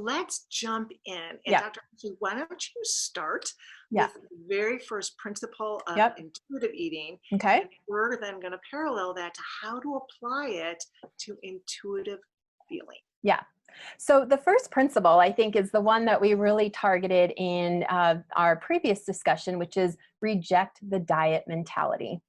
let's jump in. And Yeah. Dr. Ashley, why don't you start Yeah. with the very first principle of Yep. intuitive eating? Okay. And we're then going to parallel that to how to apply it to intuitive feeling. Yeah. So the first principle, I think, is the one that we really targeted in our previous discussion, which is reject the diet mentality,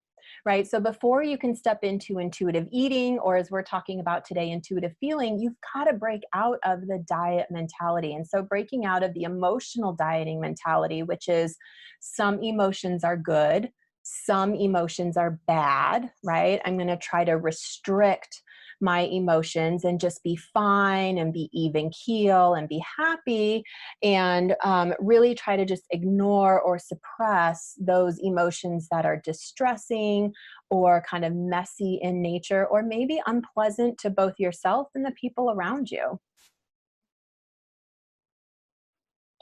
right? So before you can step into intuitive eating, or as we're talking about today, intuitive feeling, you've got to break out of the diet mentality. And so breaking out of the emotional dieting mentality, which is some emotions are good, some emotions are bad, right? I'm going to try to restrict my emotions and just be fine and be even keel and be happy, and really try to just ignore or suppress those emotions that are distressing or kind of messy in nature, or maybe unpleasant to both yourself and the people around you.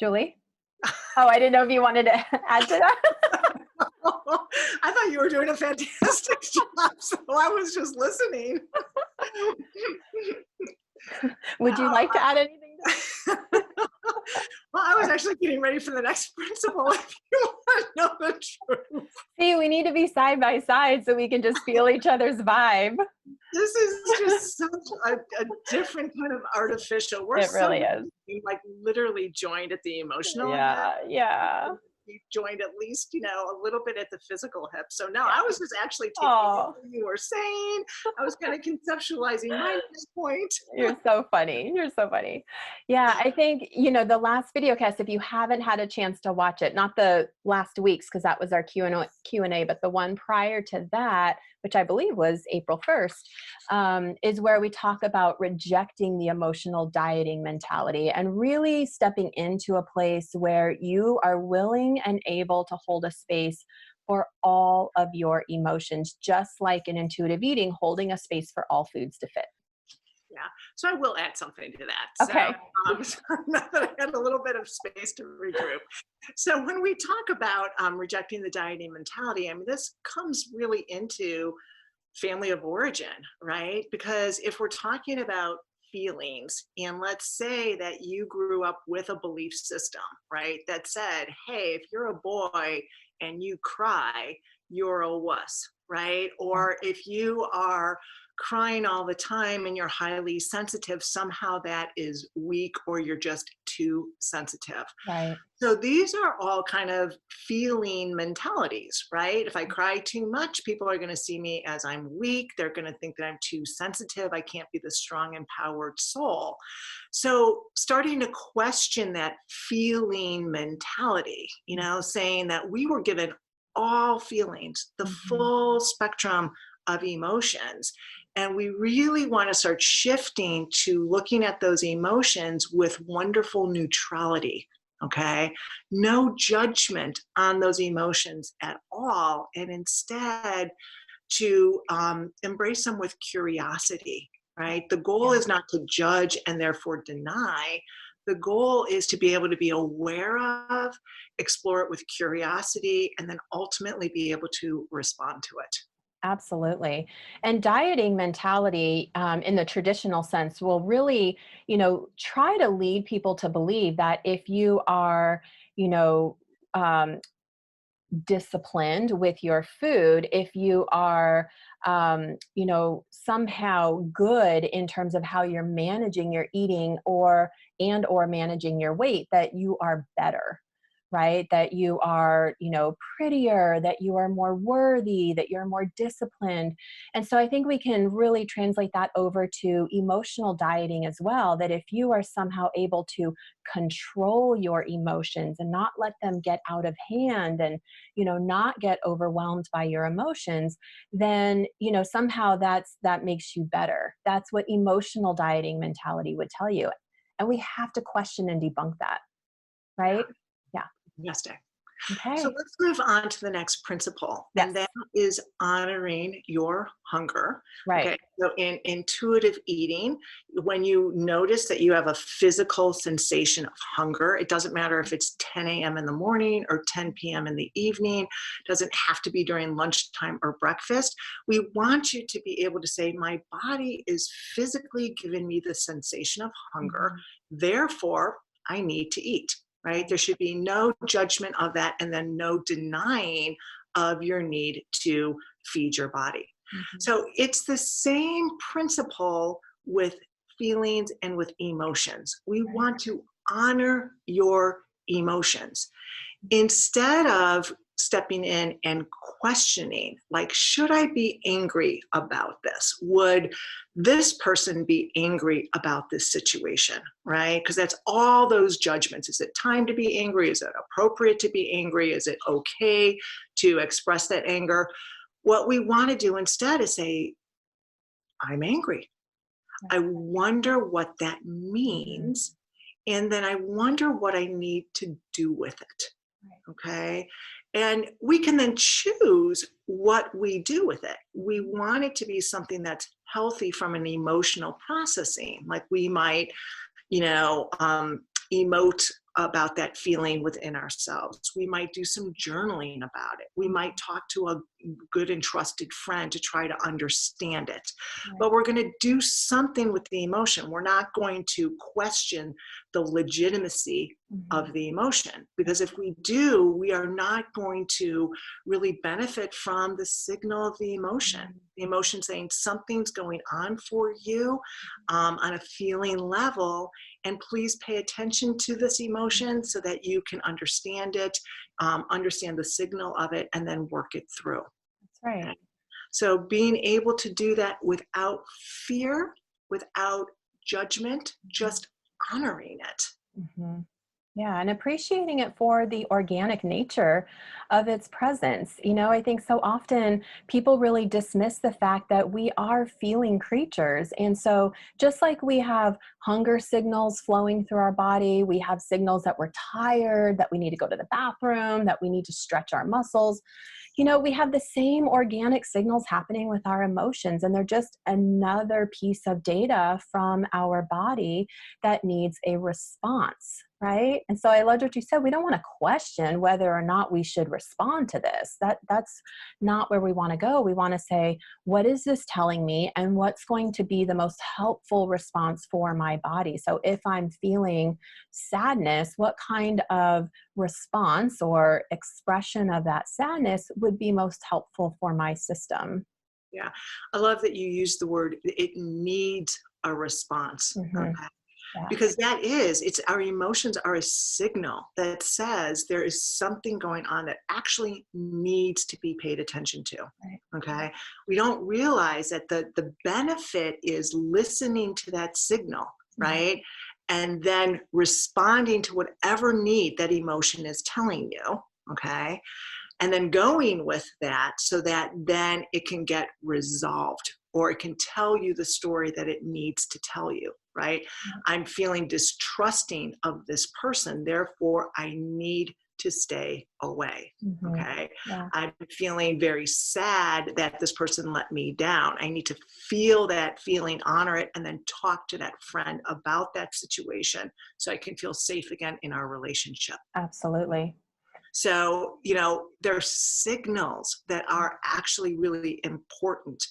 Julie? Oh, I didn't know if you wanted to add to that. I thought you were doing a fantastic job, so I was just listening. Would you like to add anything to that? Well, I was actually getting ready for the next principle if you want to know the truth. See, we need to be side by side so we can just feel each other's vibe. This is just such a different kind of artificial. We're It so really is. like literally joined at the emotional Yeah, hip. yeah. We joined at least, a little bit at the physical hip. So no, Yeah. I was just actually taking Oh, what you were saying. I was kind of conceptualizing my next point. you're so funny. You're so funny. Yeah, I think, the last video cast, if you haven't had a chance to watch it, not the last week's, because that was our Q&A, but the one prior to that, which I believe was April 1st, is where we talk about rejecting the emotional dieting mentality and really stepping into a place where you are willing and able to hold a space for all of your emotions, just like in intuitive eating, holding a space for all foods to fit. Yeah. So I will add something to that. Okay. So now that I had a little bit of space to regroup. So when we talk about rejecting the dieting mentality, I mean, this comes really into family of origin, right? Because if we're talking about feelings, and let's say that you grew up with a belief system, right, that said, hey, if you're a boy and you cry, you're a wuss, right? Or if you are crying all the time and you're highly sensitive, somehow that is weak, or you're just too sensitive. Right. So these are all kind of feeling mentalities, right? If I cry too much, people are going to see me as I'm weak. They're going to think that I'm too sensitive. I can't be the strong, empowered soul. So starting to question that feeling mentality, saying that we were given all feelings, the full spectrum of emotions. And we really want to start shifting to looking at those emotions with wonderful neutrality. Okay. No judgment on those emotions at all. And instead to embrace them with curiosity, right? The goal is not to judge and therefore deny. The goal is to be able to be aware of, explore it with curiosity, and then ultimately be able to respond to it. Absolutely. And dieting mentality, in the traditional sense, will really, try to lead people to believe that if you are, um, disciplined with your food, if you are, somehow good in terms of how you're managing your eating or managing your weight, that you are better, right? That you are, prettier, that you are more worthy, that you're more disciplined. And so I think we can really translate that over to emotional dieting as well, that if you are somehow able to control your emotions and not let them get out of hand and, not get overwhelmed by your emotions, then, somehow that makes you better. That's what emotional dieting mentality would tell you. And we have to question and debunk that, right? Yeah. Fantastic. So Okay. let's move on to the next principle, Yes. and that is honoring your hunger. Right. Okay, so in intuitive eating, when you notice that you have a physical sensation of hunger, it doesn't matter if it's 10 a.m. in the morning or 10 p.m. in the evening, it doesn't have to be during lunchtime or breakfast. We want you to be able to say, my body is physically giving me the sensation of hunger. Therefore, I need to eat, right? There should be no judgment of that and then no denying of your need to feed your body. Mhm. So it's the same principle with feelings and with emotions. We Right. want to honor your emotions instead of stepping in and questioning, like, should I be angry about this? Would this person be angry about this situation? Right? Because that's all those judgments. Is it time to be angry? Is it appropriate to be angry? Is it okay to express that anger? What we want to do instead is say, I'm angry. Right. I wonder what that Mhm. means. And then I wonder what I need to do with it. Right. Okay. And we can then choose what we do with it. We want it to be something that's healthy from an emotional processing. Like we might, you know, emote about that feeling within ourselves. We might do some journaling about it. We might talk to a good and trusted friend to try to understand it. Right. But we're going to do something with the emotion. We're not going to question the legitimacy Mhm. of the emotion, because if we do, we are not going to really benefit from the signal of the emotion. Mhm. The emotion saying something's going on for you on a feeling level, and please pay attention to this emotion so that you can understand it, understand the signal of it, and then work it through. That's right. Okay? So being able to do that without fear, without judgment, just honoring it. Mhm. Yeah, and appreciating it for the organic nature of its presence. I think so often people really dismiss the fact that we are feeling creatures. And so, just like we have hunger signals flowing through our body, we have signals that we're tired, that we need to go to the bathroom, that we need to stretch our muscles. We have the same organic signals happening with our emotions, and they're just another piece of data from our body that needs a response, right? And so I loved what you said. We don't want to question whether or not we should respond to this. That's not where we want to go. We want to say, what is this telling me, and what's going to be the most helpful response for my body? So if I'm feeling sadness, what kind of response or expression of that sadness would be most helpful for my system? Yeah. I love that you use the word, it needs a response. Hmm. Okay. Yeah. Because it's our emotions are a signal that says there is something going on that actually needs to be paid attention to. Right. Okay. We don't realize that the benefit is listening to that signal, Mhm. right? And then responding to whatever need that emotion is telling you. Okay. And then going with that so that then it can get resolved, or it can tell you the story that it needs to tell you, right? I'm feeling distrusting of this person, therefore I need to stay away. Mhm. Okay. Yeah. I'm feeling very sad that this person let me down. I need to feel that feeling, honor it, and then talk to that friend about that situation so I can feel safe again in our relationship. Absolutely. So, there's signals that are actually really important.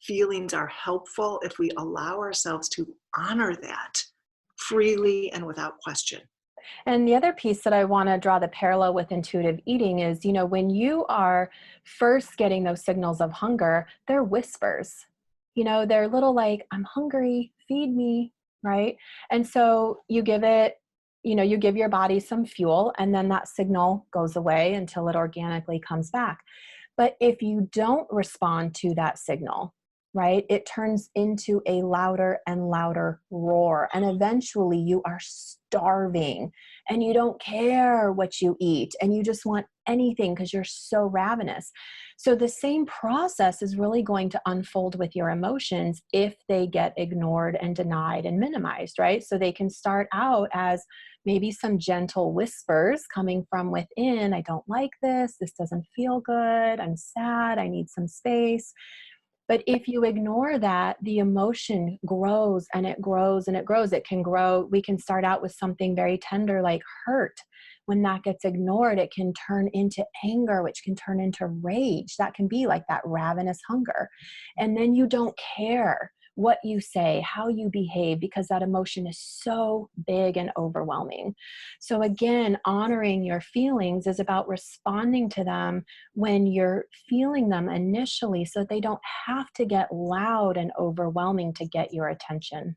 Feelings are helpful if we allow ourselves to honor that freely and without question. And the other piece that I want to draw the parallel with intuitive eating is, when you are first getting those signals of hunger, they're whispers. They're little like, I'm hungry, feed me, right? And so you give your body some fuel, and then that signal goes away until it organically comes back. But if you don't respond to that signal, right, it turns into a louder and louder roar. And eventually you are starving and you don't care what you eat and you just want anything because you're so ravenous. So the same process is really going to unfold with your emotions if they get ignored and denied and minimized, right? So they can start out as maybe some gentle whispers coming from within. I don't like this. This doesn't feel good. I'm sad. I need some space. But if you ignore that, the emotion grows and it grows and it grows. It can grow. We can start out with something very tender like hurt. When that gets ignored, it can turn into anger, which can turn into rage. That can be like that ravenous hunger. And then you don't care what you say, how you behave, because that emotion is so big and overwhelming. So again, honoring your feelings is about responding to them when you're feeling them initially, so they don't have to get loud and overwhelming to get your attention.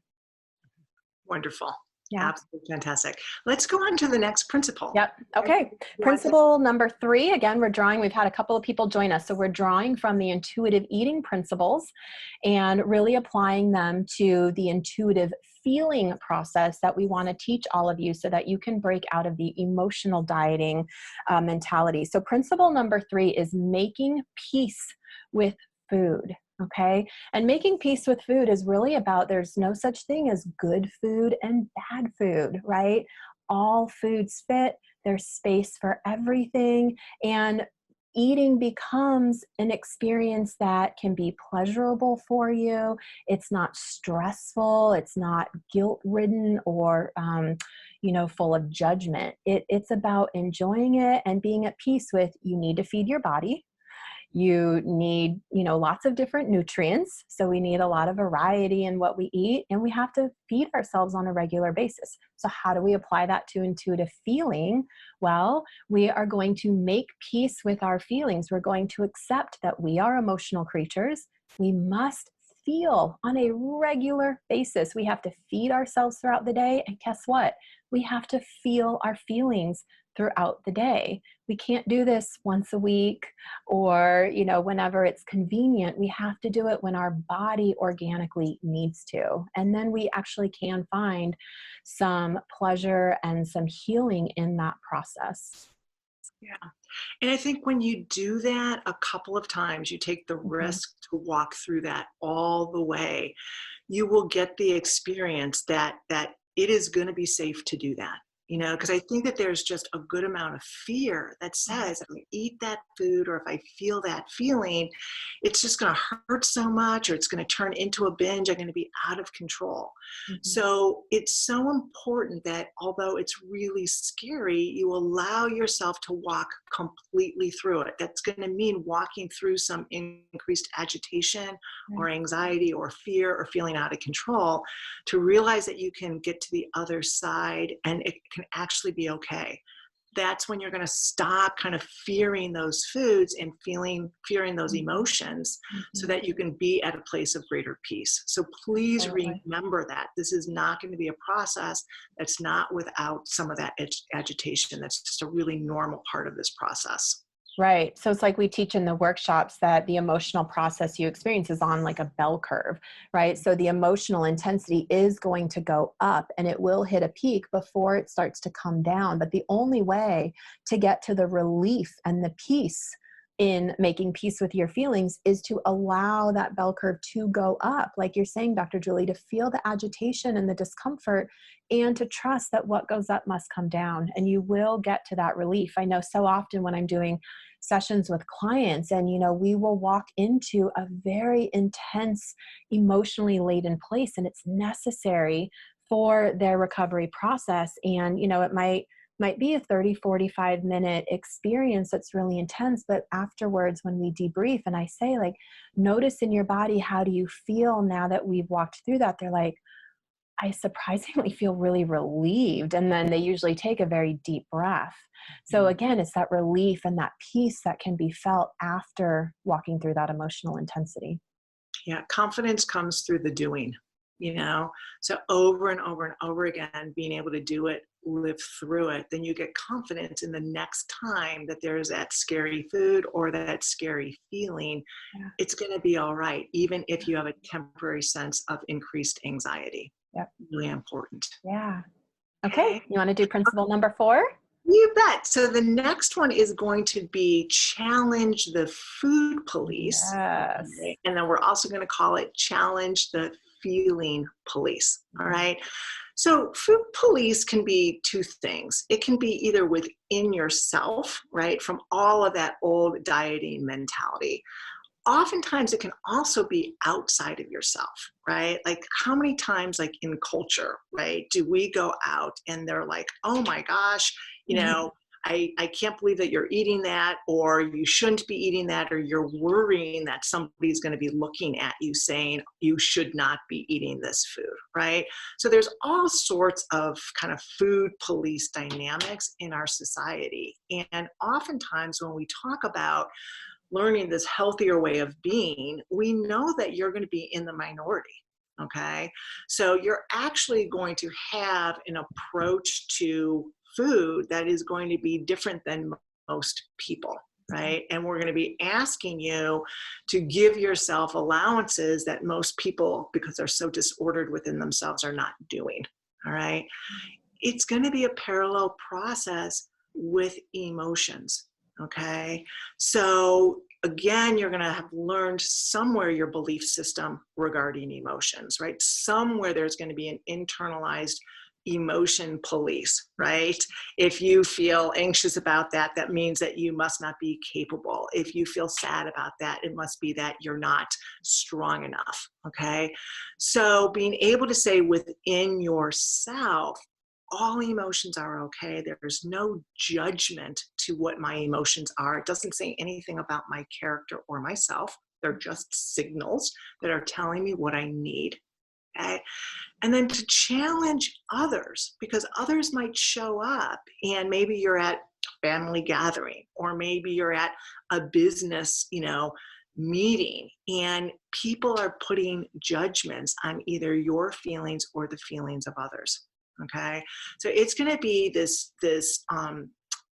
Wonderful. Yeah. Absolutely fantastic. Let's go on to the next principle. Yep. Okay. You want to- Principle number 3, again, we've had a couple of people join us. So we're drawing from the intuitive eating principles and really applying them to the intuitive feeling process that we want to teach all of you so that you can break out of the emotional dieting mentality. So principle number 3 is making peace with food. Okay. And making peace with food is really about there's no such thing as good food and bad food, right? All foods fit, there's space for everything. And eating becomes an experience that can be pleasurable for you. It's not stressful. It's not guilt-ridden or, full of judgment. It's about enjoying it and being at peace with you need to feed your body. You need, lots of different nutrients. So we need a lot of variety in what we eat, and we have to feed ourselves on a regular basis. So how do we apply that to intuitive feeling? Well, we are going to make peace with our feelings. We're going to accept that we are emotional creatures. We must feel on a regular basis. We have to feed ourselves throughout the day. And guess what? We have to feel our feelings throughout the day. We can't do this once a week or, whenever it's convenient. We have to do it when our body organically needs to. And then we actually can find some pleasure and some healing in that process. Yeah. And I think when you do that a couple of times, you take the Mhm. risk to walk through that all the way, you will get the experience that it is going to be safe to do that. Because I think that there's just a good amount of fear that says if I eat that food or if I feel that feeling, it's just going to hurt so much or it's going to turn into a binge. I'm going to be out of control. Mhm. So it's so important that although it's really scary, you allow yourself to walk completely through it. That's going to mean walking through some increased agitation or Right. anxiety or fear or feeling out of control to realize that you can get to the other side and it can actually be okay. That's when you're going to stop kind of fearing those foods and fearing those Mhm. emotions so Mhm. that you can be at a place of greater peace. So please Absolutely. remember that this is not going to be a process that's not without some of that agitation. That's just a really normal part of this process. Right. So it's like we teach in the workshops that the emotional process you experience is on like a bell curve, right? So the emotional intensity is going to go up and it will hit a peak before it starts to come down. But the only way to get to the relief and the peace in making peace with your feelings is to allow that bell curve to go up. Like you're saying, Dr. Julie, to feel the agitation and the discomfort and to trust that what goes up must come down and you will get to that relief. I know so often when I'm doing sessions with clients and we will walk into a very intense emotionally laden place and it's necessary for their recovery process and it might be a 30-45 minute experience that's really intense, but afterwards when we debrief and I say like notice in your body, how do you feel now that we've walked through that? They're like, I surprisingly feel really relieved. And then they usually take a very deep breath. So Mhm. again, it's that relief and that peace that can be felt after walking through that emotional intensity. Yeah, confidence comes through the doing, you know? So over and over and over again, being able to do it, live through it, then you get confidence in the next time that there's that scary food or that scary feeling. Yeah. It's going to be all right, even if you have a temporary sense of increased anxiety. Yep. Really important. Yeah. Okay. Okay. You want to do principle number 4? You bet. So the next one is going to be challenge the food police. Yes. Okay. And then we're also going to call it challenge the feeling police. All Mhm. right. So food police can be two things. It can be either within yourself, right, from all of that old dieting mentality. Oftentimes it can also be outside of yourself, right? Like how many times like in culture, right, do we go out and they're like, oh my gosh, you Mhm. know, I can't believe that you're eating that, or you shouldn't be eating that, or you're worrying that somebody's going to be looking at you saying you should not be eating this food, right? So there's all sorts of kind of food police dynamics in our society. And oftentimes when we talk about learning this healthier way of being, we know that you're going to be in the minority. Okay. So you're actually going to have an approach to food that is going to be different than most people. Right. And we're going to be asking you to give yourself allowances that most people, because they're so disordered within themselves, are not doing. All right. It's going to be a parallel process with emotions. Okay. So again, you're going to have learned somewhere your belief system regarding emotions, right? Somewhere there's going to be an internalized emotion police, right? If you feel anxious about that, that means that you must not be capable. If you feel sad about that, it must be that you're not strong enough. Okay. So being able to say within yourself, all emotions are okay. There's no judgment to what my emotions are. It doesn't say anything about my character or myself. They're just signals that are telling me what I need. Okay. And then to challenge others, because others might show up and maybe you're at a family gathering, or maybe you're at a business, meeting, and people are putting judgments on either your feelings or the feelings of others. Okay. So it's going to be this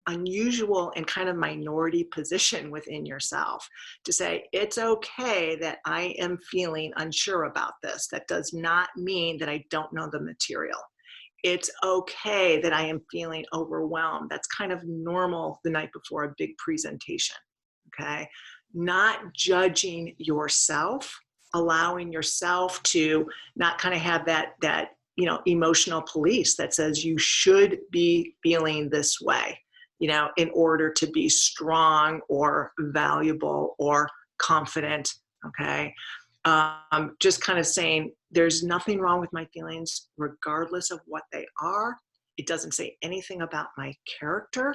unusual and kind of minority position within yourself to say, it's okay that I am feeling unsure about this. That does not mean that I don't know the material. It's okay that I am feeling overwhelmed. That's kind of normal the night before a big presentation. Okay. Not judging yourself, allowing yourself to not kind of have that emotional police that says you should be feeling this way, in order to be strong or valuable or confident. Okay. Just kind of saying there's nothing wrong with my feelings, regardless of what they are. It doesn't say anything about my character.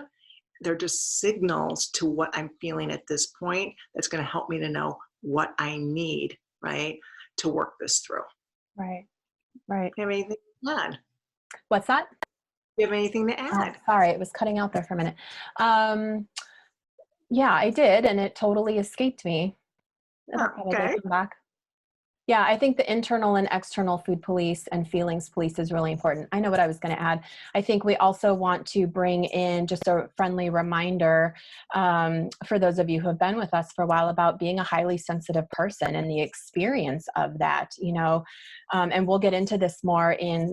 They're just signals to what I'm feeling at this point that's going to help me to know what I need, right, to work this through. Right. Right. Do you have anything to add? What's that? Do you have anything to Oh, add? sorry, it was cutting out there for a minute. Yeah, I did, and it totally escaped me. It'll Oh, probably okay. come back. Yeah, I think the internal and external food police and feelings police is really important. I know what I was going to add. I think we also want to bring in just a friendly reminder for those of you who have been with us for a while about being a highly sensitive person and the experience of that, and we'll get into this more in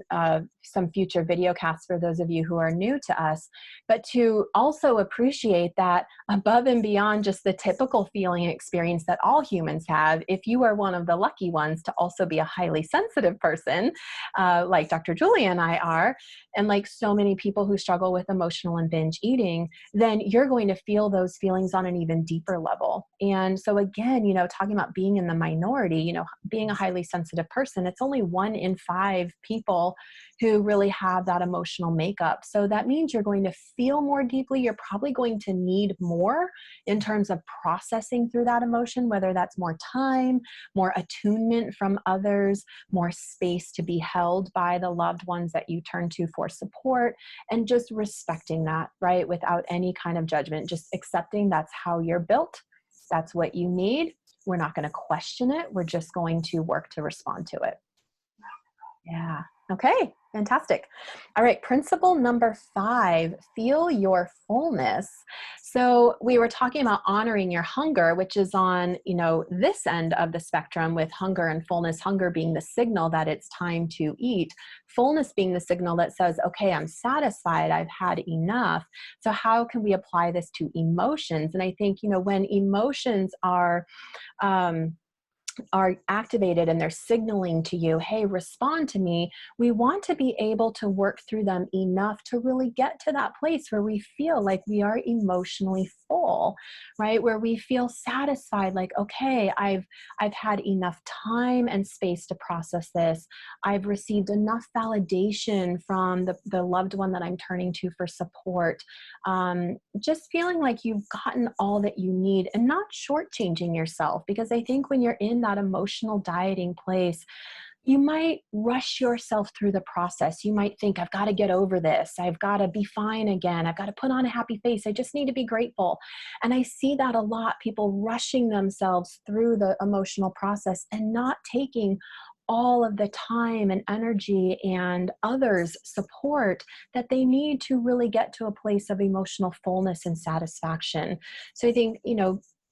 some future video casts for those of you who are new to us, but to also appreciate that above and beyond just the typical feeling experience that all humans have, if you are one of the lucky ones to also be a highly sensitive person, like Dr. Julia and I are, and like so many people who struggle with emotional and binge eating, then you're going to feel those feelings on an even deeper level. And so again, talking about being in the minority, being a highly sensitive person, it's only 1 in 5 people who really have that emotional makeup. So that means you're going to feel more deeply. You're probably going to need more in terms of processing through that emotion, whether that's more time, more attunement from others, more space to be held by the loved ones that you turn to for support, and just respecting that, right? Without any kind of judgment, just accepting that's how you're built. That's what you need. We're not going to question it. We're just going to work to respond to it. Yeah. Okay. Fantastic. All right. Principle number 5, feel your fullness. So we were talking about honoring your hunger, which is on, this end of the spectrum, with hunger and fullness, hunger being the signal that it's time to eat, fullness being the signal that says, okay, I'm satisfied. I've had enough. So how can we apply this to emotions? And I think, when emotions are, are activated and they're signaling to you, hey, respond to me, we want to be able to work through them enough to really get to that place where we feel like we are emotionally full, right? Where we feel satisfied, like, okay, I've had enough time and space to process this. I've received enough validation from the loved one that I'm turning to for support. Just feeling like you've gotten all that you need and not shortchanging yourself. Because I think when you're in that emotional dieting place, you might rush yourself through the process. You might think, I've got to get over this. I've got to be fine again. I've got to put on a happy face. I just need to be grateful. And I see that a lot, people rushing themselves through the emotional process and not taking all of the time and energy and others' support that they need to really get to a place of emotional fullness and satisfaction. So I think,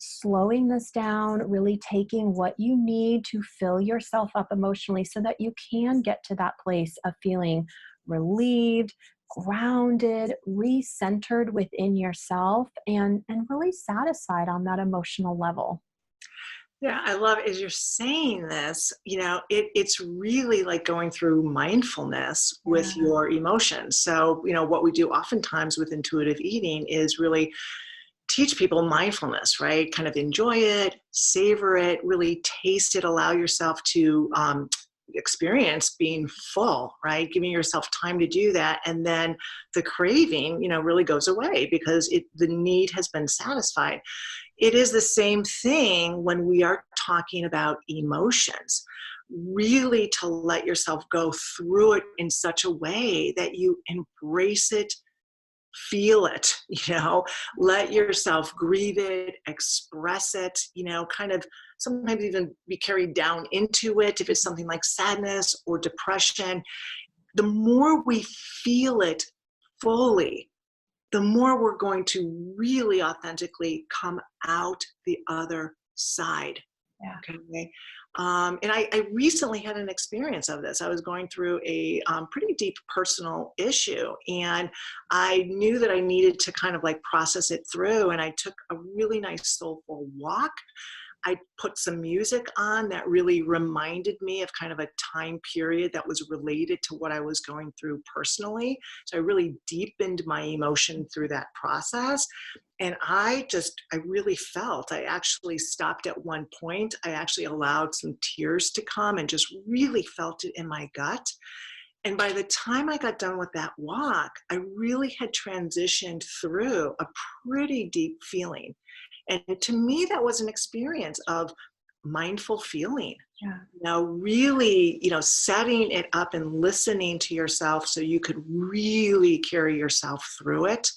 slowing this down, really taking what you need to fill yourself up emotionally so that you can get to that place of feeling relieved, grounded, recentered within yourself, and really satisfied on that emotional level. Yeah, I love as you're saying this, it's really like going through mindfulness with Yeah. your emotions. So, what we do oftentimes with intuitive eating is really teach people mindfulness, right? Kind of enjoy it, savor it, really taste it, allow yourself to experience being full, right? Giving yourself time to do that. And then the craving, really goes away because the need has been satisfied. It is the same thing when we are talking about emotions. Really to let yourself go through it in such a way that you embrace it, feel it, let yourself grieve it, express it, kind of sometimes even be carried down into it if it's something like sadness or depression. The more we feel it fully, the more we're going to really authentically come out the other side. Yeah. Okay. And I recently had an experience of this. I was going through a pretty deep personal issue, and I knew that I needed to kind of like process it through. And I took a really nice soulful walk. I put some music on that really reminded me of kind of a time period that was related to what I was going through personally. So I really deepened my emotion through that process. And I really felt, I actually stopped at one point. I actually allowed some tears to come and just really felt it in my gut. And by the time I got done with that walk, I really had transitioned through a pretty deep feeling. And to me, that was an experience of mindful feeling, Yeah. really, setting it up and listening to yourself so you could really carry yourself through it.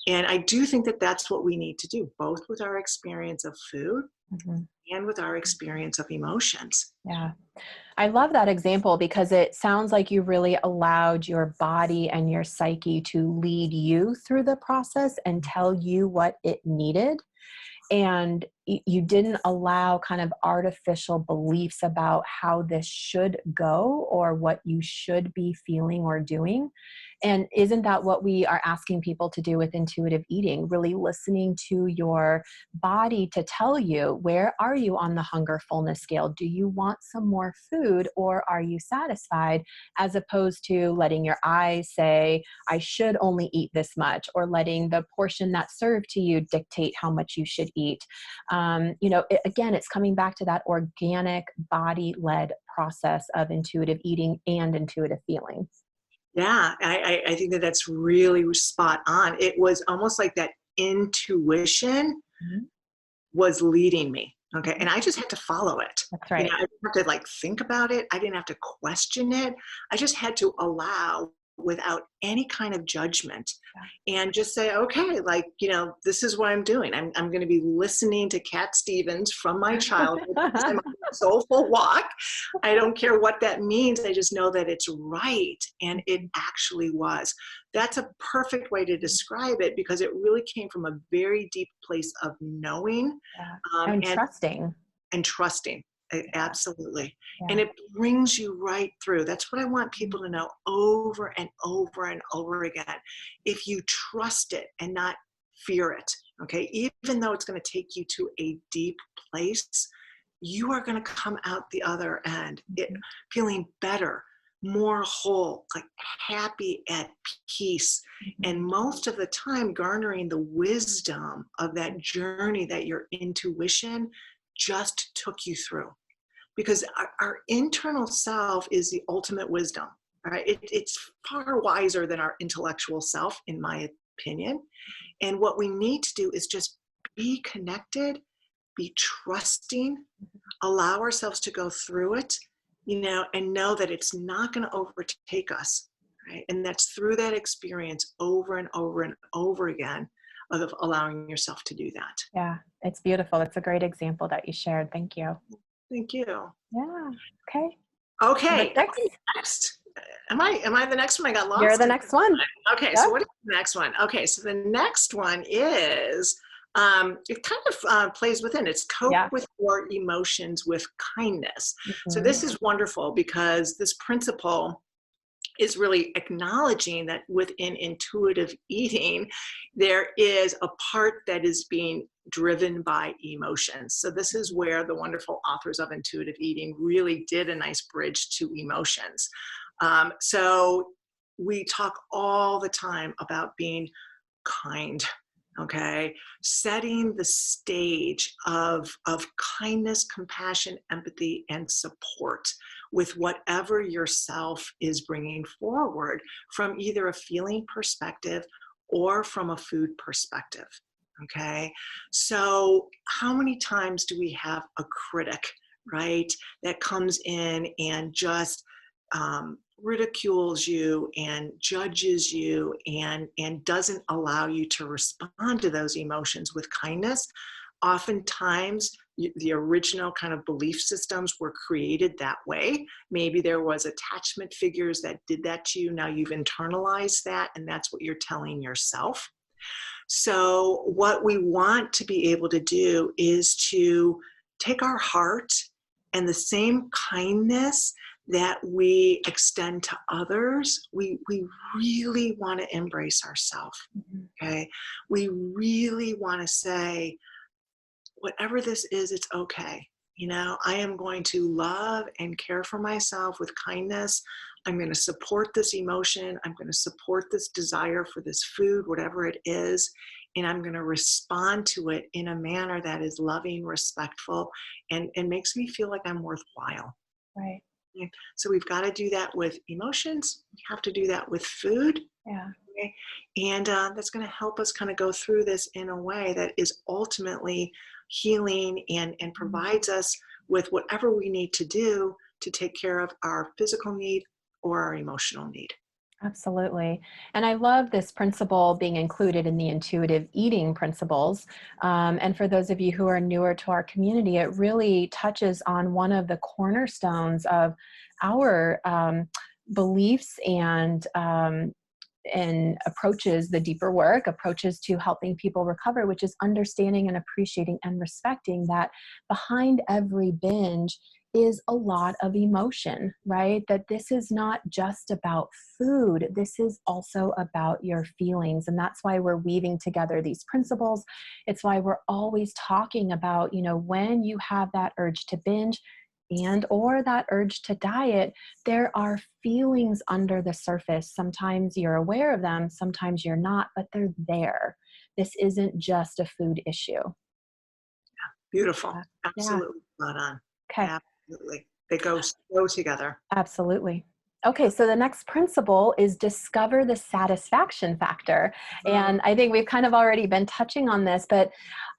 And I do think that that's what we need to do, both with our experience of food Mhm. and with our experience of emotions. Yeah. I love that example because it sounds like you really allowed your body and your psyche to lead you through the process and tell you what it needed. And you didn't allow kind of artificial beliefs about how this should go or what you should be feeling or doing. And isn't that what we are asking people to do with intuitive eating? Really listening to your body to tell you, where are you on the hunger fullness scale? Do you want some more food or are you satisfied? As opposed to letting your eyes say, I should only eat this much, or letting the portion that's served to you dictate how much you should eat. Again, it's coming back to that organic body-led process of intuitive eating and intuitive feeling. Yeah, I think that that's really spot on. It was almost like that intuition Mhm. was leading me. Okay. Mhm. And I just had to follow it. That's I right. didn't have to like think about it. I didn't have to question it. I just had to allow without any kind of judgment and just say, okay, like, this is what I'm doing. I'm going to be listening to Cat Stevens from my childhood because I'm on a soulful walk. I don't care what that means. I just know that it's right. And it actually was. That's a perfect way to describe it because it really came from a very deep place of knowing Yeah. um, And and trusting. and trusting. Yeah. Absolutely. And Yeah. it brings you right through. That's what I want people to know over and over and over again. If you trust it and not fear it, okay, even though it's going to take you to a deep place, you are going to come out the other end Mhm. feeling better, more whole, like happy, at peace, and Mhm. most of the time garnering the wisdom of that journey that your intuition just took you through. Because our internal self is the ultimate wisdom, right? It's far wiser than our intellectual self, in my opinion. And what we need to do is just be connected, be trusting, allow ourselves to go through it, and know that it's not going to overtake us, right? And that's through that experience over and over and over again of allowing yourself to do that. Yeah, it's beautiful. It's a great example that you shared. Thank you. Thank you. Yeah. Okay. What's Okay, next? next. Am I the next one? I got You're lost the in. next one. Okay, so Yep. what is the next one? Okay, so the next one is, it kind of plays within. It's cope Yeah. with your emotions with kindness. So Mhm. this is wonderful because this principle is really acknowledging that within intuitive eating, there is a part that is being driven by emotions. So this is where the wonderful authors of intuitive eating really did a nice bridge to emotions. So we talk all the time about being kind, okay, setting the stage of kindness, compassion, empathy, and support with whatever yourself is bringing forward from either a feeling perspective or from a food perspective. Okay, so how many times do we have a critic, right, that comes in and just ridicules you and judges you and doesn't allow you to respond to those emotions with kindness? Oftentimes the original kind of belief systems were created that way. Maybe there was attachment figures that did that to you. Now you've internalized that, and that's what you're telling yourself. So what we want to be able to do is to take our heart and the same kindness that we extend to others, we really want to embrace ourselves. Mhm. Okay, we really want to say, whatever this is, it's okay. I am going to love and care for myself with kindness. I'm going to support this emotion. I'm going to support this desire for this food, whatever it is. And I'm going to respond to it in a manner that is loving, respectful, and makes me feel like I'm worthwhile. Right. Okay? So we've got to do that with emotions. We have to do that with food. Yeah. Okay? And that's going to help us kind of go through this in a way that is ultimately healing and Mhm. provides us with whatever we need to do to take care of our physical need or our emotional need. Absolutely. And I love this principle being included in the intuitive eating principles. And for those of you who are newer to our community, it really touches on one of the cornerstones of our beliefs and approaches, the deeper work approaches to helping people recover, which is understanding and appreciating and respecting that behind every binge is a lot of emotion, right? That this is not just about food. This is also about your feelings. And that's why we're weaving together these principles. It's why we're always talking about, when you have that urge to binge and or that urge to diet, there are feelings under the surface. Sometimes you're aware of them, sometimes you're not, but they're there. This isn't just a food issue. Beautiful. Yeah. Absolutely spot on. Okay. Absolutely. They go so together. Absolutely. Okay, so the next principle is discover the satisfaction factor. Mm, And I think we've kind of already been touching on this, but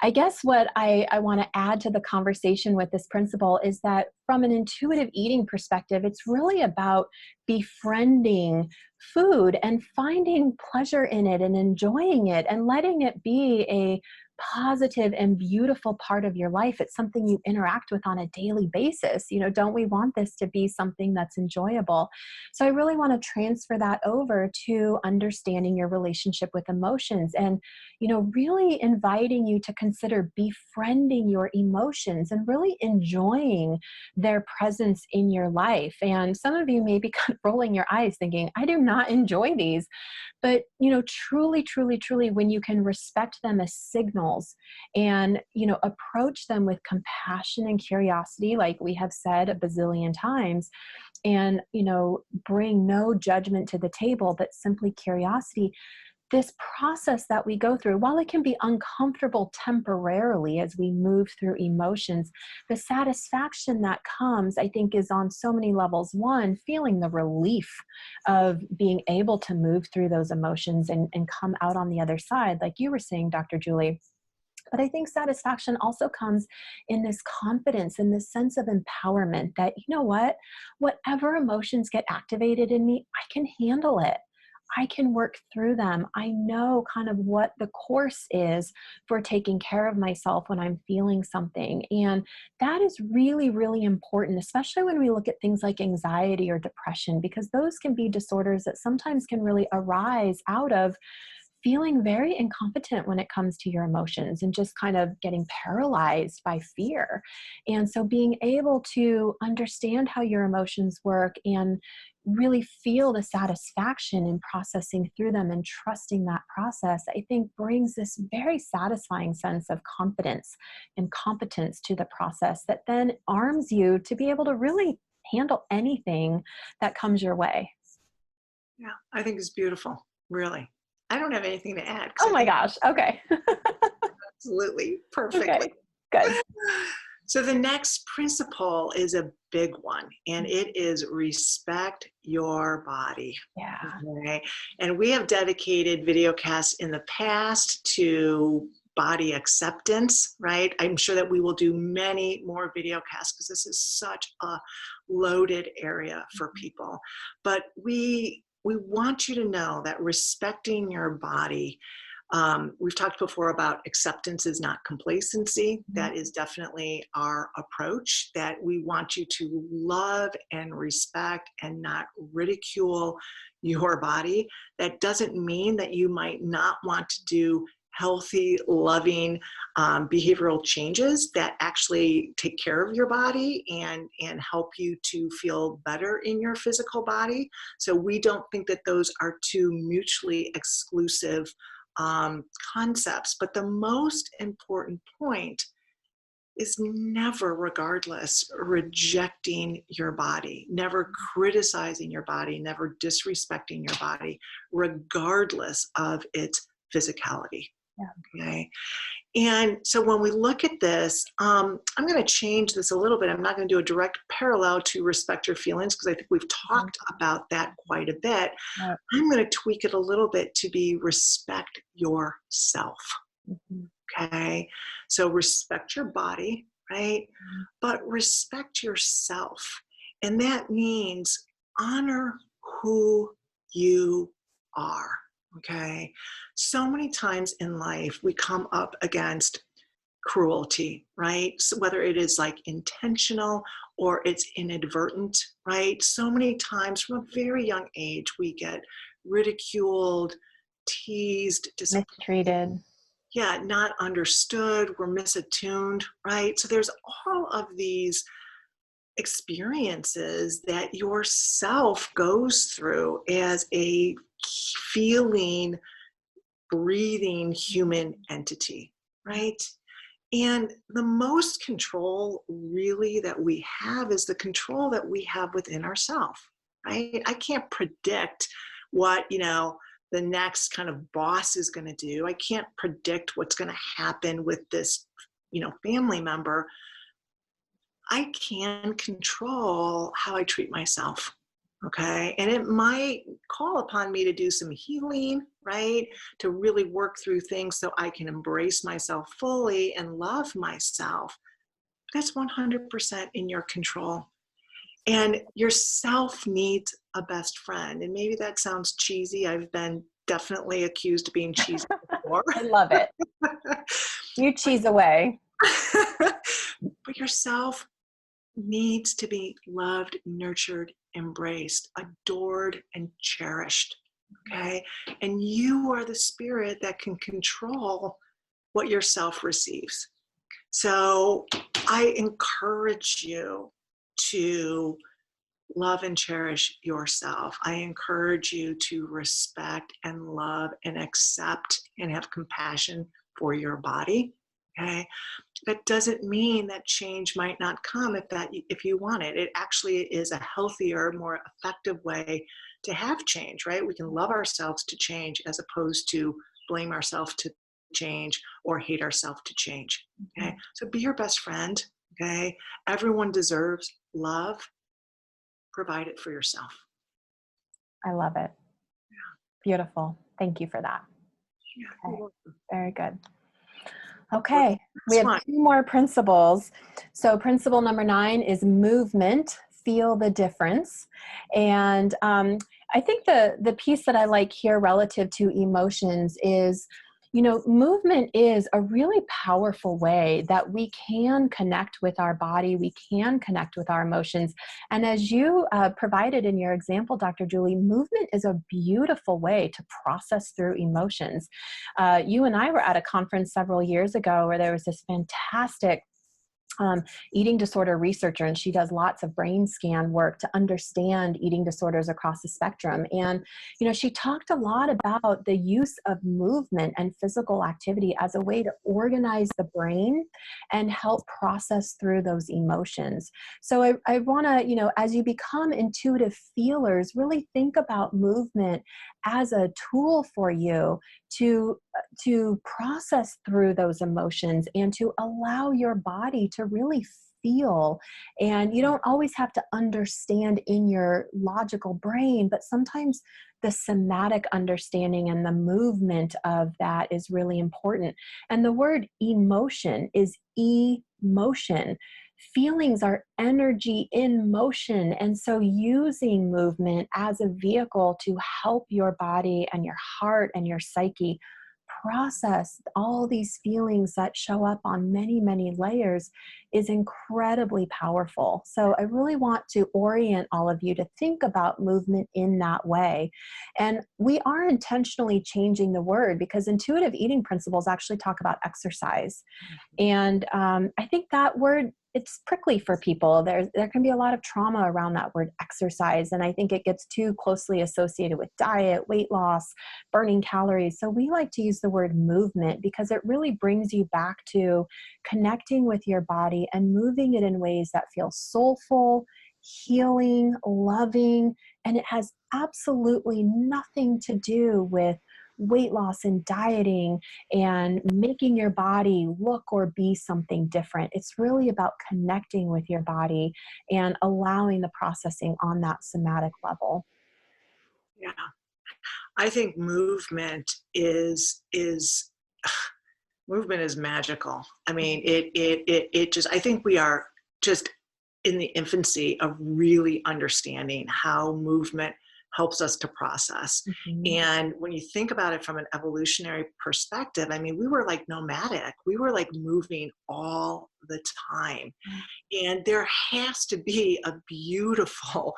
I guess what I want to add to the conversation with this principle is that from an intuitive eating perspective, it's really about befriending food and finding pleasure in it and enjoying it and letting it be a positive and beautiful part of your life. It's something you interact with on a daily basis. Don't we want this to be something that's enjoyable? So I really want to transfer that over to understanding your relationship with emotions and, really inviting you to consider befriending your emotions and really enjoying their presence in your life. And some of you may be rolling your eyes thinking, I do not enjoy these. But, truly, truly, truly, when you can respect them as signals signals, and, approach them with compassion and curiosity, like we have said a bazillion times, and, bring no judgment to the table, but simply curiosity. This process that we go through, while it can be uncomfortable temporarily as we move through emotions, the satisfaction that comes, I think, is on so many levels. One, feeling the relief of being able to move through those emotions and come out on the other side, like you were saying, Dr. Julie. But I think satisfaction also comes in this confidence and this sense of empowerment that, whatever emotions get activated in me, I can handle it. I can work through them. I know kind of what the course is for taking care of myself when I'm feeling something. And that is really, really important, especially when we look at things like anxiety or depression, because those can be disorders that sometimes can really arise out of feeling very incompetent when it comes to your emotions and just kind of getting paralyzed by fear. And so being able to understand how your emotions work and really feel the satisfaction in processing through them and trusting that process, I think brings this very satisfying sense of confidence and competence to the process that then arms you to be able to really handle anything that comes your way. Yeah, I think it's beautiful, really. I don't have anything to add because Oh I my think gosh. Okay. absolutely perfectly. Okay. Good. So the next principle is a big one, and it is respect your body. Yeah. Okay. And we have dedicated videocasts in the past to body acceptance, right? I'm sure that we will do many more videocasts because this is such a loaded area for people. But we want you to know that respecting your body, we've talked before about acceptance is not complacency. That is definitely our approach, that we want you to love and respect and not ridicule your body. That doesn't mean that you might not want to do healthy, loving behavioral changes that actually take care of your body and help you to feel better in your physical body. So we don't think that those are two mutually exclusive concepts. But the most important point is never, regardless, rejecting your body, never criticizing your body, never disrespecting your body, regardless of its physicality. Yeah. Okay. And so when we look at this, I'm going to change this a little bit. I'm not going to do a direct parallel to respect your feelings because I think we've talked about that quite a bit. Yeah. I'm going to tweak it a little bit to be respect yourself. Mhm. Okay. So respect your body, right? But respect yourself. And that means honor who you are. Okay. So many times in life, we come up against cruelty, right? So whether it is like intentional or it's inadvertent, right? So many times from a very young age, we get ridiculed, teased, disappointed. Mistreated. Yeah, not understood, we're misattuned, right? So there's all of these experiences that yourself goes through as a feeling, breathing human entity, right? And the most control really that we have is the control that we have within ourselves, right? I can't predict what, the next kind of boss is going to do. I can't predict what's going to happen with this, family member. I can control how I treat myself. Okay. And it might call upon me to do some healing, right? To really work through things so I can embrace myself fully and love myself. That's 100% in your control. And yourself needs a best friend. And maybe that sounds cheesy. I've been definitely accused of being cheesy before. I love it. You cheese away. But yourself needs to be loved, nurtured, embraced, adored, and cherished. Okay. And you are the spirit that can control what yourself receives. So I encourage you to love and cherish yourself. I encourage you to respect and love and accept and have compassion for your body. Okay. That doesn't mean that change might not come if you want it. It actually is a healthier, more effective way to have change, right? We can love ourselves to change as opposed to blame ourselves to change or hate ourselves to change. Okay. Mhm. So be your best friend. Okay. Everyone deserves love. Provide it for yourself. I love it. Beautiful. Thank you for that. Yeah. You're Okay. welcome. Very good. What's Okay. the We next have one? two more principles. So, principle number 9 is movement. Feel the difference. And I think the piece that I like here relative to emotions is, movement is a really powerful way that we can connect with our body, we can connect with our emotions. And as you provided in your example, Dr. Julie, movement is a beautiful way to process through emotions. You and I were at a conference several years ago where there was this fantastic um, eating disorder researcher, and she does lots of brain scan work to understand eating disorders across the spectrum. And, she talked a lot about the use of movement and physical activity as a way to organize the brain and help process through those emotions. So I want to, as you become intuitive feelers, really think about movement as a tool for you to process through those emotions and to allow your body to really feel. And you don't always have to understand in your logical brain, but sometimes the somatic understanding and the movement of that is really important. And the word emotion is emotion. Feelings are energy in motion. And so using movement as a vehicle to help your body and your heart and your psyche process all these feelings that show up on many, many layers is incredibly powerful. So I really want to orient all of you to think about movement in that way. And we are intentionally changing the word because intuitive eating principles actually talk about exercise. And I think that word, it's prickly for people. There can be a lot of trauma around that word exercise. And I think it gets too closely associated with diet, weight loss, burning calories. So we like to use the word movement because it really brings you back to connecting with your body and moving it in ways that feel soulful, healing, loving. And it has absolutely nothing to do with weight loss and dieting and making your body look or be something different. It's really about connecting with your body and allowing the processing on that somatic level. Yeah. I think movement is magical. I mean, it just, I think we are just in the infancy of really understanding how movement helps us to process. Mhm. And when you think about it from an evolutionary perspective, I mean, we were like nomadic. We were like moving all the time. And there has to be a beautiful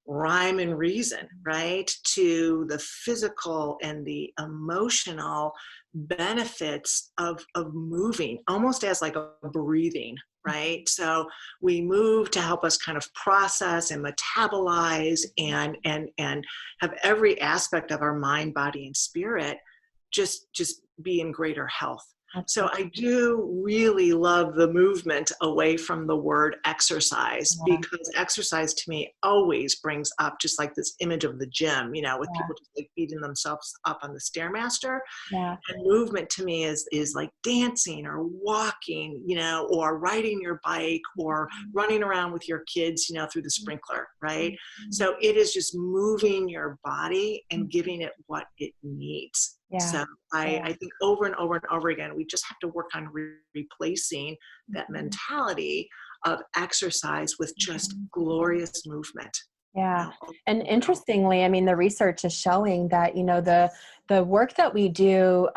rhyme and reason, right, to the physical and the emotional benefits of moving, almost as like a breathing, right? So we move to help us kind of process and metabolize and have every aspect of our mind, body, and spirit just be in greater health. So Absolutely. I do really love the movement away from the word exercise, Yeah. because exercise to me always brings up just like this image of the gym, with Yeah. people just like beating themselves up on the Stairmaster. Yeah. And movement to me is like dancing or walking, or riding your bike or running around with your kids, through the sprinkler, right? Mhm. So it is just moving your body and Mhm. giving it what it needs. Yeah. So I, Yeah. I think over and over and over again, we just have to work on replacing that Mhm. mentality of exercise with just Mhm. glorious movement. Yeah. Over And and over. interestingly, I mean, the research is showing that, the work that we do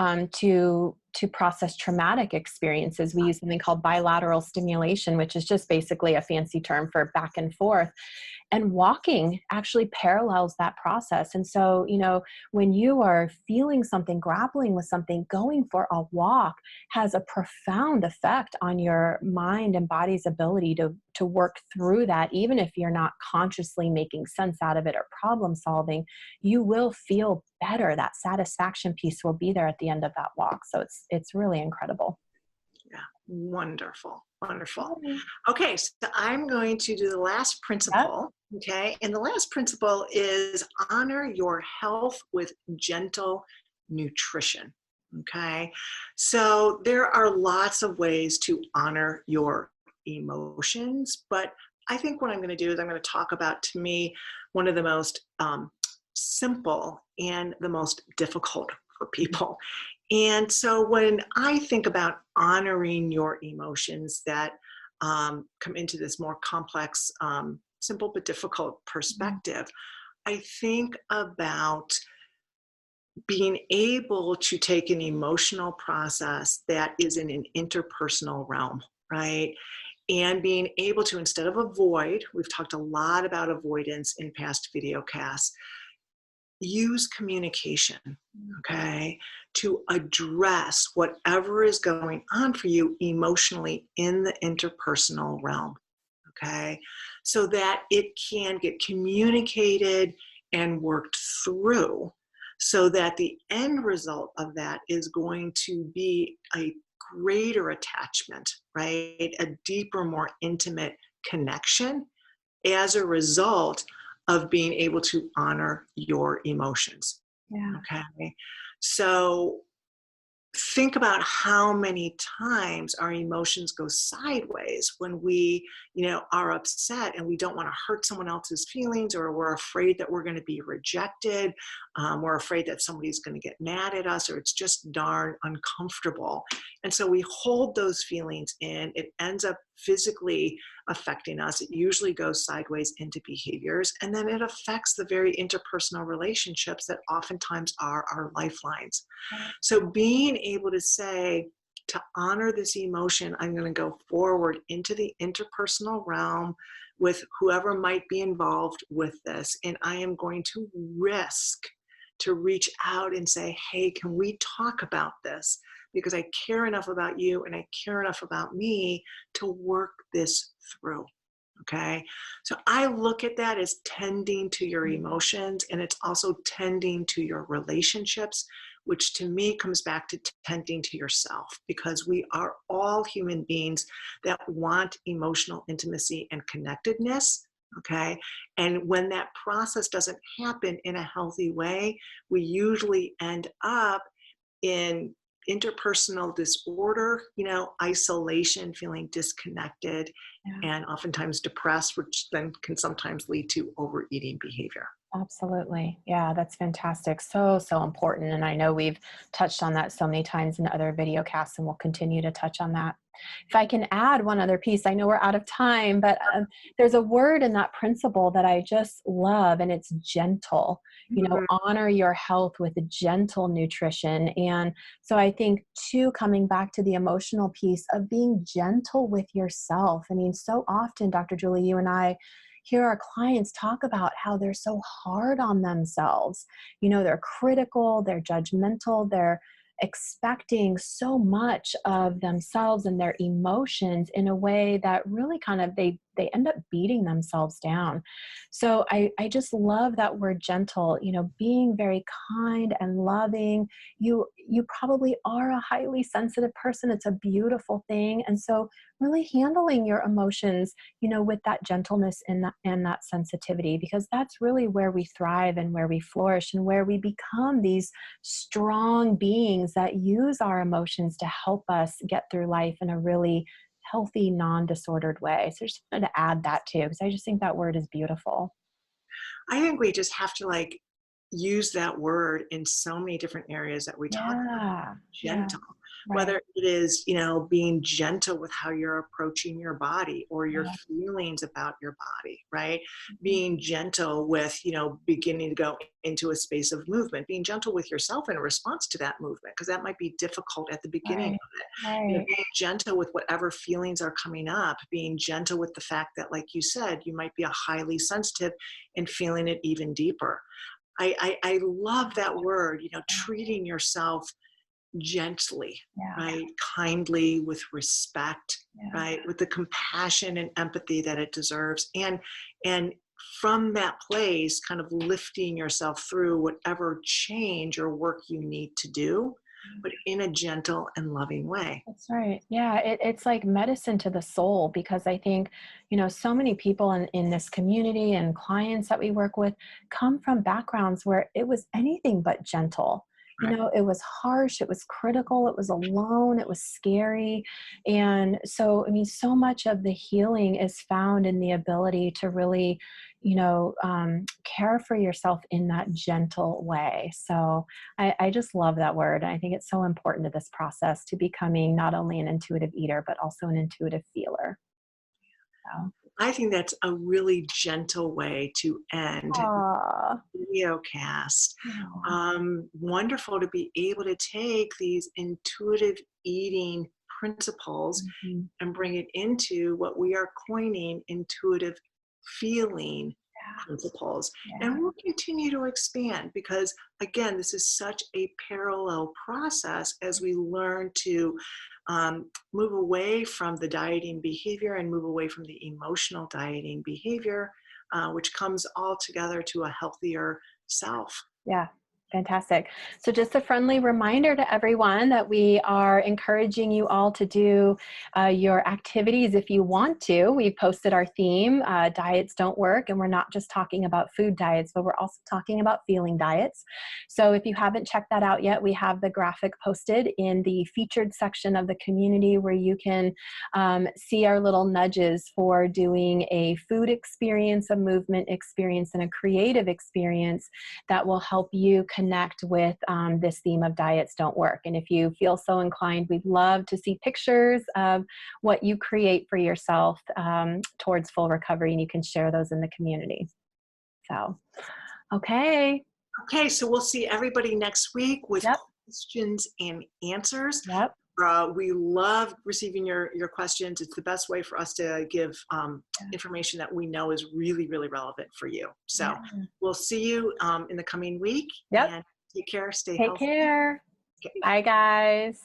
to process traumatic experiences, we use something called bilateral stimulation, which is just basically a fancy term for back and forth. And walking actually parallels that process. And so, when you are feeling something, grappling with something, going for a walk has a profound effect on your mind and body's ability to work through that. Even if you're not consciously making sense out of it or problem solving, you will feel better. That satisfaction piece will be there at the end of that walk. So it's really incredible. Yeah. Wonderful. Wonderful. Yay. Okay. So I'm going to do the last Yep. principle. Okay. And the last principle is honor your health with gentle nutrition. Okay. So there are lots of ways to honor your emotions, but I think what I'm going to do is I'm going to talk about, to me, one of the most simple and the most difficult for people. And so when I think about honoring your emotions that come into this more complex, simple but difficult Mhm. perspective, I think about being able to take an emotional process that is in an interpersonal realm, right? And being able to, instead of avoid, we've talked a lot about avoidance in past video casts, use communication, okay, to address whatever is going on for you emotionally in the interpersonal realm, okay, so that it can get communicated and worked through, so that the end result of that is going to be a greater attachment, right? A deeper, more intimate connection as a result of being able to honor your emotions. Yeah. Okay. So think about how many times our emotions go sideways when we, are upset and we don't want to hurt someone else's feelings, or we're afraid that we're going to be rejected. We're afraid that somebody's going to get mad at us, or it's just darn uncomfortable. And so we hold those feelings in. It ends up physically affecting us. It usually goes sideways into behaviors, and then it affects the very interpersonal relationships that oftentimes are our lifelines. Right. So being able to say, to honor this emotion, I'm going to go forward into the interpersonal realm with whoever might be involved with this. And I am going to risk to reach out and say, hey, can we talk about this? Because I care enough about you and I care enough about me to work this through. Okay. So I look at that as tending to your emotions, and it's also tending to your relationships, which to me comes back to tending to yourself, because we are all human beings that want emotional intimacy and connectedness. Okay. And when that process doesn't happen in a healthy way, we usually end up in interpersonal disorder, isolation, feeling disconnected, Yeah. and oftentimes depressed, which then can sometimes lead to overeating behavior. Absolutely. Yeah, that's fantastic. So, so important. And I know we've touched on that so many times in other video casts, and we'll continue to touch on that. If I can add one other piece, I know we're out of time, but there's a word in that principle that I just love, and it's gentle. Mhm. Honor your health with gentle nutrition. And so I think, too, coming back to the emotional piece of being gentle with yourself. I mean, so often, Dr. Julie, you and I hear our clients talk about how they're so hard on themselves. They're critical, they're judgmental, they're expecting so much of themselves and their emotions in a way that really kind of they end up beating themselves down. So I just love that word gentle, being very kind and loving. You probably are a highly sensitive person. It's a beautiful thing. And so really handling your emotions, with that gentleness and that sensitivity, because that's really where we thrive and where we flourish and where we become these strong beings that use our emotions to help us get through life in a really healthy, non-disordered way. So I just wanted to add that too, because I just think that word is beautiful. I think we just have to use that word in so many different areas that we talk about. Yeah. Yeah. Gentle, Right. whether it is, being gentle with how you're approaching your body or your Yeah. feelings about your body, right? Mhm. Being gentle with, beginning to go into a space of movement, being gentle with yourself in response to that movement, because that might be difficult at the beginning Right. of it. Right. Being gentle with whatever feelings are coming up, being gentle with the fact that, like you said, you might be a highly sensitive and feeling it even deeper. I love that word, treating yourself gently, Yeah. right? Kindly, with respect, Yeah. right? With the compassion and empathy that it deserves. And from that place, kind of lifting yourself through whatever change or work you need to do, but in a gentle and loving way. That's right. Yeah, it's like medicine to the soul because I think, so many people in this community and clients that we work with come from backgrounds where it was anything but gentle. Right. It was harsh, it was critical, it was alone, it was scary. And so, I mean, so much of the healing is found in the ability to really, care for yourself in that gentle way. So, I just love that word. I think it's so important to this process to becoming not only an intuitive eater, but also an intuitive feeler. So, I think that's a really gentle way to end aw, videocast. aw, Wonderful to be able to take these intuitive eating principles mhm, and bring it into what we are coining intuitive feeling principles. yeah, And we'll continue to expand because, again, this is such a parallel process as we learn to move away from the dieting behavior and move away from the emotional dieting behavior, which comes all together to a healthier self. yeah. Fantastic. So just a friendly reminder to everyone that we are encouraging you all to do your activities if you want to. We posted our theme, diets don't work, and we're not just talking about food diets, but we're also talking about feeling diets. So if you haven't checked that out yet, we have the graphic posted in the featured section of the community where you can see our little nudges for doing a food experience, a movement experience, and a creative experience that will help you connect with this theme of diets don't work. And if you feel so inclined, we'd love to see pictures of what you create for yourself towards full recovery, and you can share those in the community. So, okay. Okay, so we'll see everybody next week with Yep. questions and answers. Yep. We love receiving your questions. It's the best way for us to give information that we know is really, really relevant for you. So Yeah. we'll see you in the coming week Yep. and take care, stay Take healthy. care. Okay. Bye, guys.